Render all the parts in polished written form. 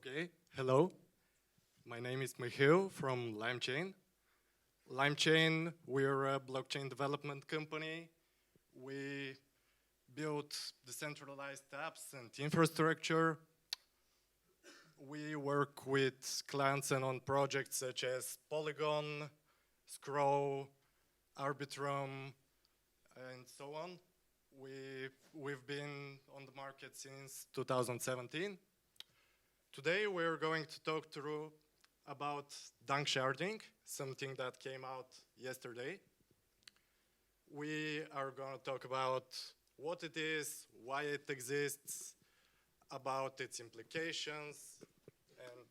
Okay, hello. My name is Mihail from Limechain. Limechain, we're a blockchain development company. We build decentralized apps and infrastructure. We work with clients and on projects such as Polygon, Scroll, Arbitrum, and so on. We've been on the market since 2017. Today we're going to talk through about dunk sharding, something that came out yesterday. We are going to talk about what it is, why it exists, about its implications, and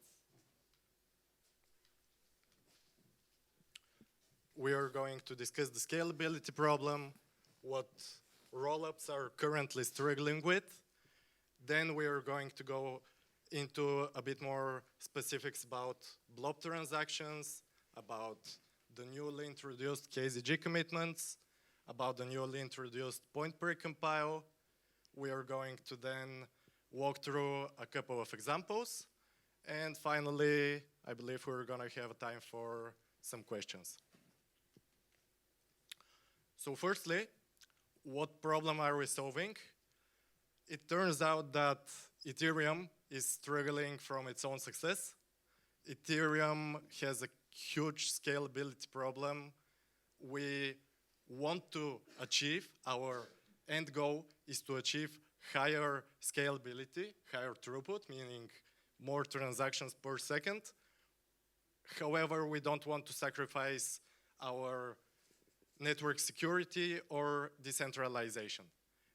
we are going to discuss the scalability problem, what rollups are currently struggling with. Then we are going to go into a bit more specifics about Blob transactions, about the newly introduced KZG commitments, about the newly introduced point precompile. We are going to then walk through a couple of examples. And finally, I believe we're going to have time for some questions. So firstly, what problem are we solving? It turns out that Ethereum is struggling from its own success. Ethereum has a huge scalability problem. We want to achieve, our end goal is to achieve higher scalability, higher throughput, meaning more transactions per second. However, we don't want to sacrifice our network security or decentralization.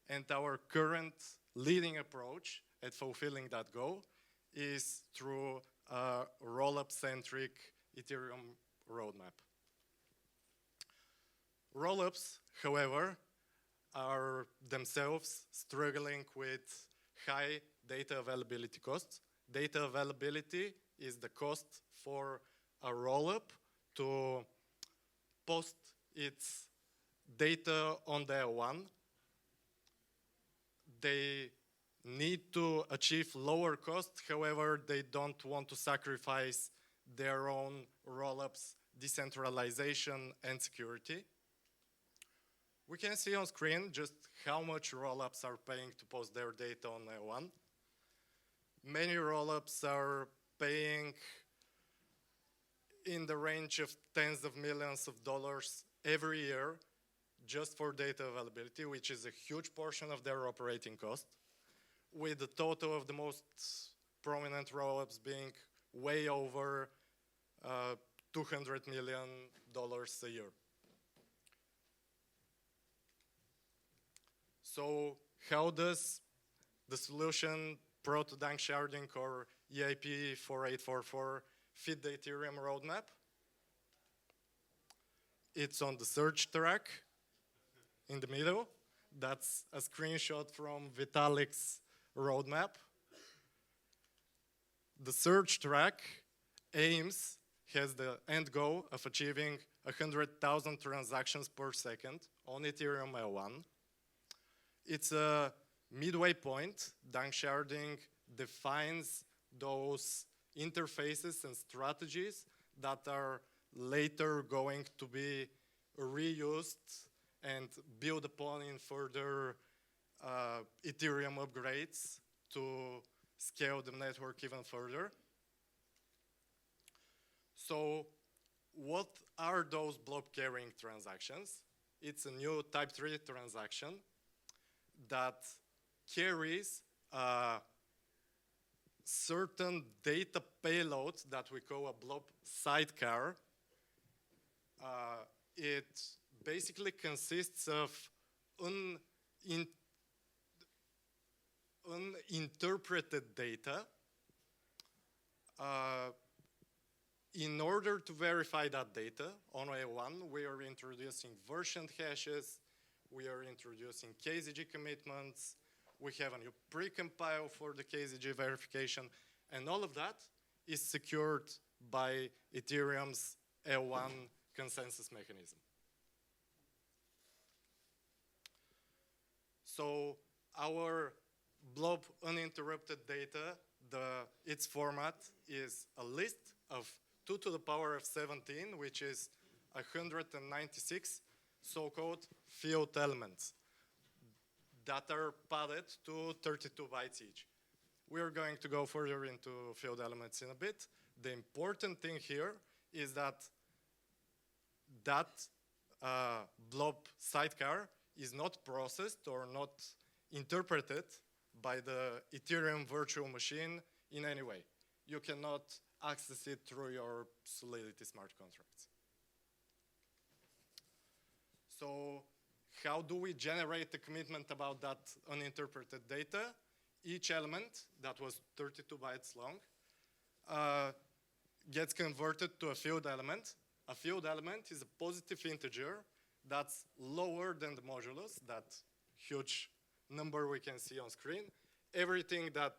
And our current leading approach at fulfilling that goal is through a rollup-centric Ethereum roadmap. Rollups, however, are themselves struggling with high data availability costs. Data availability is the cost for a rollup to post its data on the L1. They need to achieve lower cost, however, they don't want to sacrifice their own rollups, decentralization, and security. We can see on screen just how much rollups are paying to post their data on L1. Many rollups are paying in the range of tens of millions of dollars every year just for data availability, which is a huge portion of their operating cost, with the total of the most prominent rollups being way over $200 million a year. So how does the solution Proto-Dunk Sharding or EIP 4844 fit the Ethereum roadmap? It's on the search track in the middle. That's a screenshot from Vitalik's roadmap. The search track has the end goal of achieving 100,000 transactions per second on Ethereum L1. It's a midway point. Dunk sharding defines those interfaces and strategies that are later going to be reused and built upon in further Ethereum upgrades to scale the network even further. So what are those blob carrying transactions? It's a new type 3 transaction that carries a certain data payload that we call a blob sidecar. It basically consists of uninterpreted data. In order to verify that data on L1, we are introducing version hashes, we are introducing KZG commitments, we have a new precompile for the KZG verification, and all of that is secured by Ethereum's L1 consensus mechanism. So our blob uninterrupted data its format is a list of 2 to the power of 17, which is 196 so-called field elements that are padded to 32 bytes each. We're going to go further into field elements in a bit. The important thing here is that Blob sidecar is not processed or not interpreted by the Ethereum virtual machine in any way. You cannot access it through your Solidity smart contracts. So how do we generate a commitment about that uninterpreted data? Each element that was 32 bytes long gets converted to a field element. A field element is a positive integer that's lower than the modulus, that huge number we can see on screen. Everything that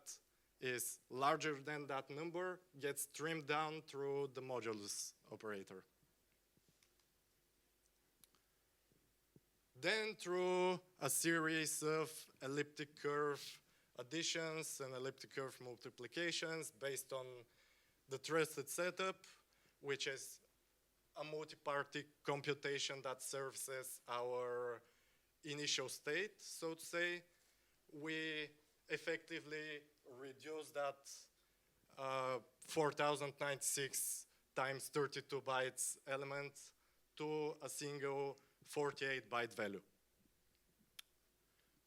is larger than that number gets trimmed down through the modulus operator. Then through a series of elliptic curve additions and elliptic curve multiplications based on the trusted setup, which is a multi-party computation that serves as our initial state, so to say, we effectively reduce that 4096 times 32 bytes element to a single 48-byte value.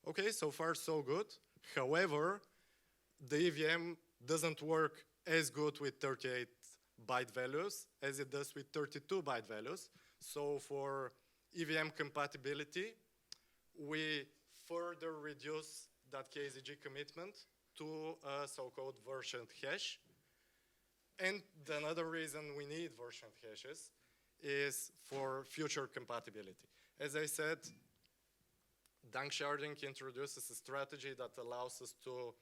Okay, so far so good. However, the EVM doesn't work as good with 38-byte values as it does with 32-byte values. So for EVM compatibility, we further reduce that KZG commitment to a so-called versioned hash. And another reason we need versioned hashes is for future compatibility. As I said, danksharding introduces a strategy that allows us to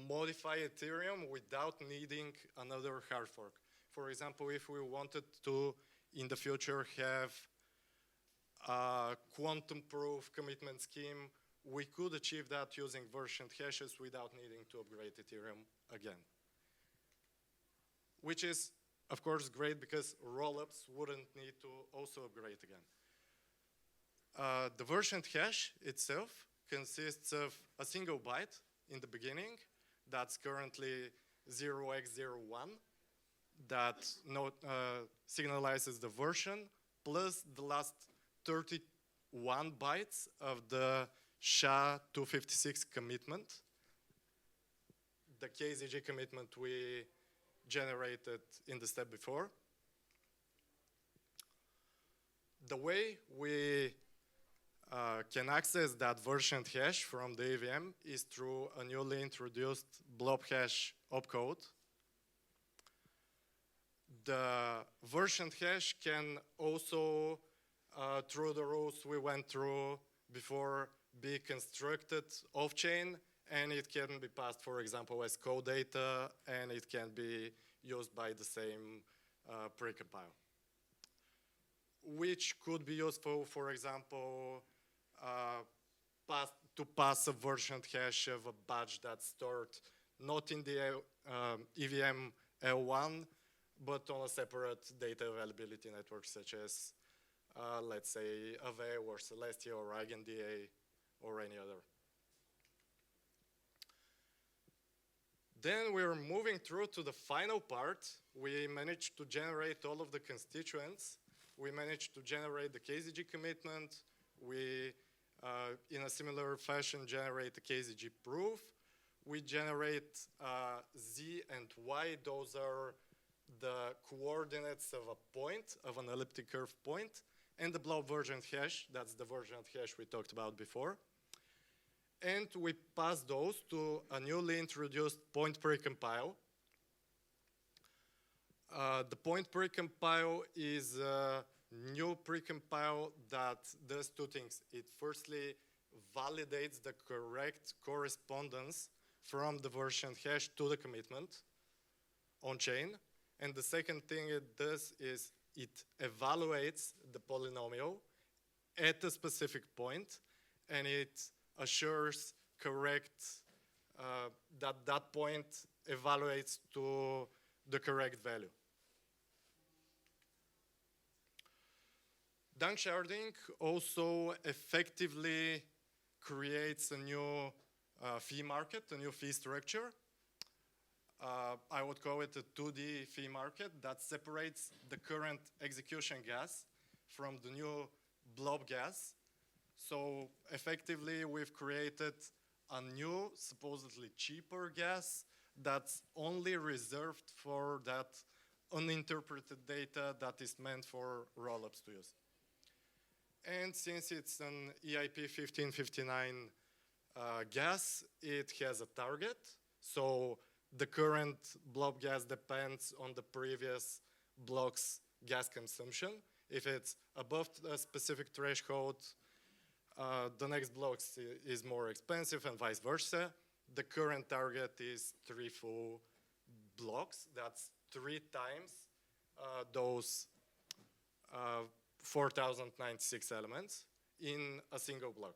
modify Ethereum without needing another hard fork. For example, if we wanted to, in the future, have a quantum-proof commitment scheme, we could achieve that using versioned hashes without needing to upgrade Ethereum again. Which is, of course, great because rollups wouldn't need to also upgrade again. The versioned hash itself consists of a single byte in the beginning that's currently 0x01 that signalizes the version plus the last 31 bytes of the SHA-256 commitment, the KZG commitment we generated in the step before. The way we can access that versioned hash from the EVM is through a newly introduced Blob hash opcode. The versioned hash can also, through the rules we went through before, be constructed off-chain, and it can be passed, for example, as code data, and it can be used by the same precompile, which could be useful, for example, to pass a versioned hash of a batch that's stored not in the EVM L1, but on a separate data availability network, such as, let's say, Aave or Celestia or EigenDA or any other. Then we're moving through to the final part. We managed to generate all of the constituents. We managed to generate the KZG commitment. We, in a similar fashion, generate the KZG proof. We generate Z and Y. Those are the coordinates of a point, of an elliptic curve point, and the Blob versioned hash. That's the versioned hash we talked about before. And we pass those to a newly introduced point precompile. The point precompile is a new precompile that does two things. It firstly validates the correct correspondence from the version hash to the commitment on chain. And the second thing it does is it evaluates the polynomial at a specific point, and it assures correct that that point evaluates to the correct value. Dunk sharding also effectively creates a new fee market, a new fee structure. I would call it a 2D fee market that separates the current execution gas from the new blob gas. So effectively, we've created a new, supposedly cheaper gas that's only reserved for that uninterpreted data that is meant for rollups to use. And since it's an EIP 1559 gas, it has a target. So the current blob gas depends on the previous block's gas consumption. If it's above a specific threshold, the next block is more expensive and vice versa. The current target is 3 full blocks. That's 3 times those 4,096 elements in a single block.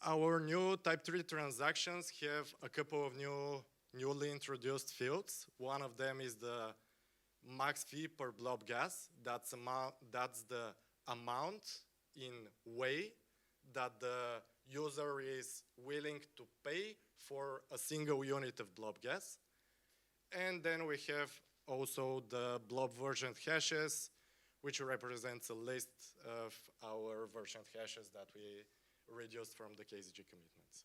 Our new type 3 transactions have a couple of newly introduced fields. One of them is the max fee per blob gas. That's the amount in Wei that the user is willing to pay for a single unit of blob gas. And then we have also the blob version hashes, which represents a list of our version hashes that we reduced from the KZG commitments.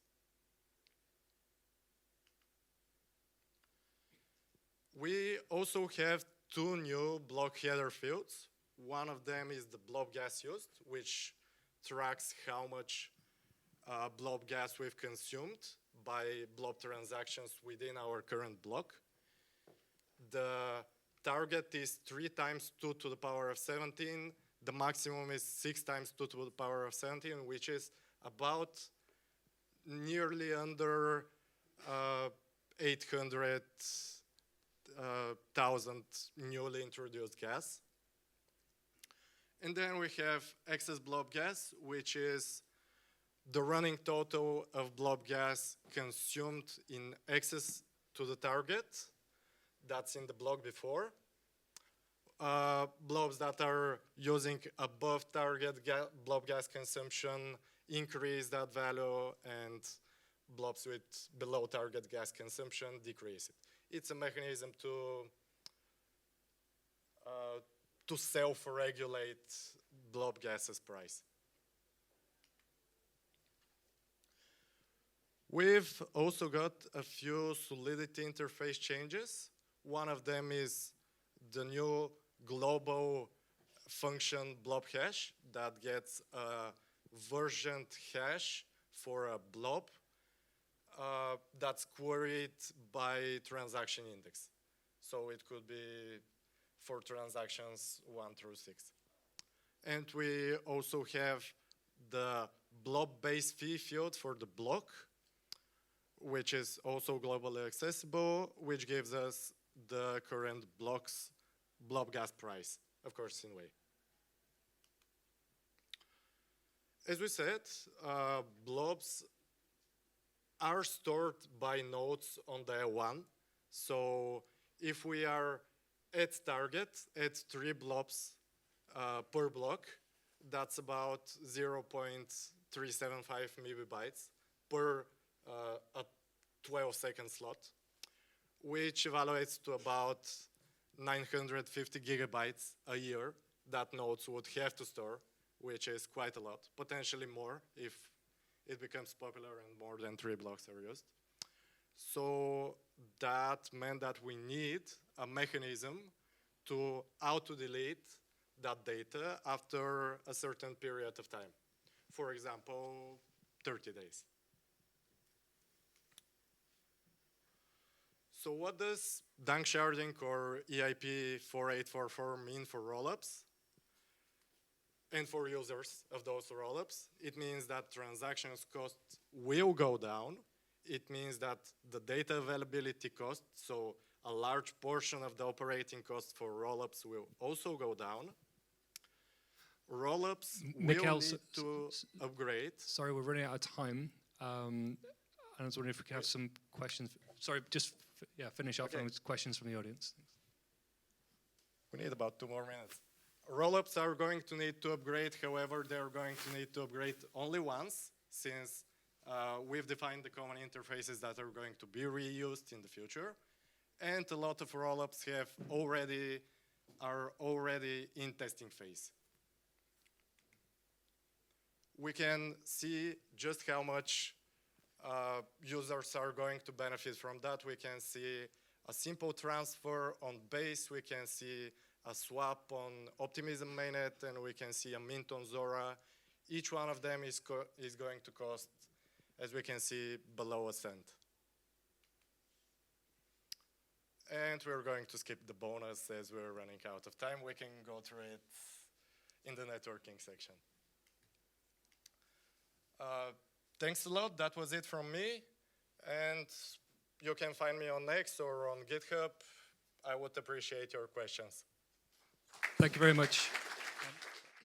We also have 2 new block header fields. One of them is the blob gas used, which tracks how much blob gas we've consumed by blob transactions within our current block. The target is 3 times 2 to the power of 17. The maximum is 6 times 2 to the power of 17, which is about nearly under 800,000 newly introduced gas. And then we have excess blob gas, which is the running total of blob gas consumed in excess to the target. That's in the block before. Blobs that are using above target blob gas consumption increase that value, and blobs with below target gas consumption decrease it. It's a mechanism to self-regulate blob gas's price. We've also got a few Solidity interface changes. One of them is the new global function blob hash that gets a versioned hash for a blob that's queried by transaction index. So it could be for transactions 1 through 6. And we also have the blob base fee field for the block, which is also globally accessible, which gives us the current block's blob gas price, of course, in Wei. As we said, blobs are stored by nodes on the L1. So if we are at target at 3 blobs per block, that's about 0.375 megabytes per a 12-second slot, which evaluates to about 950 gigabytes a year that nodes would have to store, which is quite a lot, potentially more if it becomes popular and more than 3 blocks are used. So that meant that we need a mechanism to auto-delete that data after a certain period of time. For example, 30 days. So what does dunk sharding or EIP 4844 mean for rollups and for users of those rollups? It means that transactions cost will go down. It means that the data availability cost, so a large portion of the operating cost for rollups, will also go down. Rollups will need to upgrade. Sorry, we're running out of time. And I was wondering if we could have some questions. Sorry, just finish up with questions from the audience. We need about 2 more minutes. Rollups are going to need to upgrade, however, they're going to need to upgrade only once, since we've defined the common interfaces that are going to be reused in the future. And a lot of rollups are already in testing phase. We can see just how much users are going to benefit from that. We can see a simple transfer on Base, we can see a swap on Optimism mainnet, and we can see a mint on Zora. Each one of them is going to cost, as we can see, below a cent. And we're going to skip the bonus as we're running out of time. We can go through it in the networking section. Thanks a lot. That was it from me. And you can find me on X or on GitHub. I would appreciate your questions. Thank you very much.